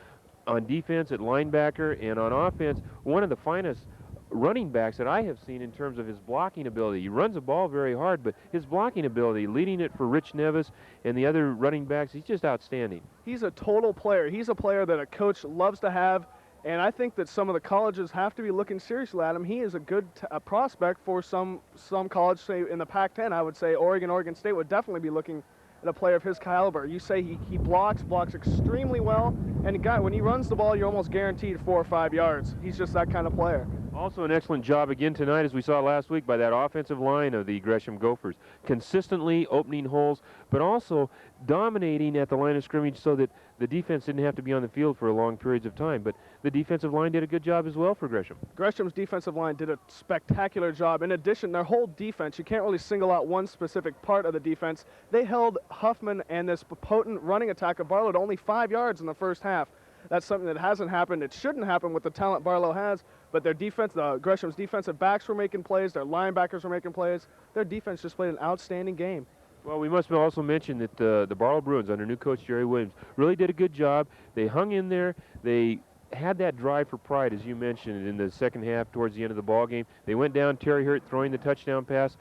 on defense at linebacker, and on offense, one of the finest running backs that I have seen in terms of his blocking ability. He runs the ball very hard, but his blocking ability, leading it for Rich Nevis and the other running backs, he's just outstanding. He's a total player. He's a player that a coach loves to have, and I think that some of the colleges have to be looking seriously at him. He is a good prospect for some college, say in the Pac-10. I would say Oregon State would definitely be looking at a player of his caliber. You say he blocks extremely well, and when he runs the ball, you're almost guaranteed 4 or 5 yards. He's just that kind of player. Also an excellent job again tonight, as we saw last week, by that offensive line of the Gresham Gophers. Consistently opening holes, but also dominating at the line of scrimmage so that the defense didn't have to be on the field for long periods of time. But the defensive line did a good job as well for Gresham. Gresham's defensive line did a spectacular job. In addition, their whole defense, you can't really single out one specific part of the defense. They held Huffman and this potent running attack of Barlow to only 5 yards in the first half. That's something that hasn't happened. It shouldn't happen with the talent Barlow has, but their defense, Gresham's defensive backs were making plays, their linebackers were making plays. Their defense just played an outstanding game. Well, we must also mention that the Barlow Bruins, under new coach Jerry Williams, really did a good job. They hung in there. They had that drive for pride, as you mentioned, in the second half towards the end of the ball game. They went down, Terry Hurt throwing the touchdown pass.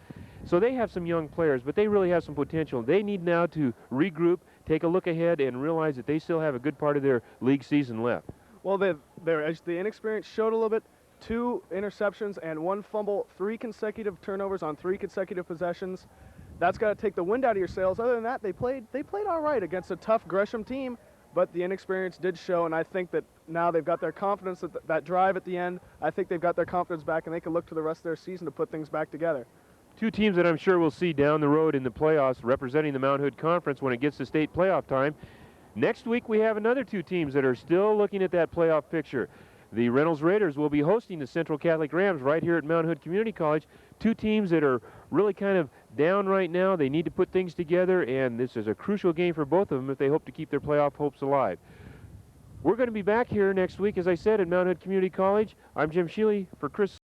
So they have some young players, but they really have some potential. They need now to regroup, take a look ahead, and realize that they still have a good part of their league season left. Well, as the inexperience showed a little bit, 2 interceptions and 1 fumble, 3 consecutive turnovers on 3 consecutive possessions. That's got to take the wind out of your sails. Other than that, they played all right against a tough Gresham team, but the inexperience did show, and I think that now they've got their confidence, that drive at the end, I think they've got their confidence back, and they can look to the rest of their season to put things back together. 2 teams that I'm sure we'll see down the road in the playoffs representing the Mount Hood Conference when it gets to state playoff time. Next week we have another 2 teams that are still looking at that playoff picture. The Reynolds Raiders will be hosting the Central Catholic Rams right here at Mount Hood Community College. 2 teams that are really kind of down right now. They need to put things together, and this is a crucial game for both of them if they hope to keep their playoff hopes alive. We're going to be back here next week, as I said, at Mount Hood Community College. I'm Jim Shealy for Chris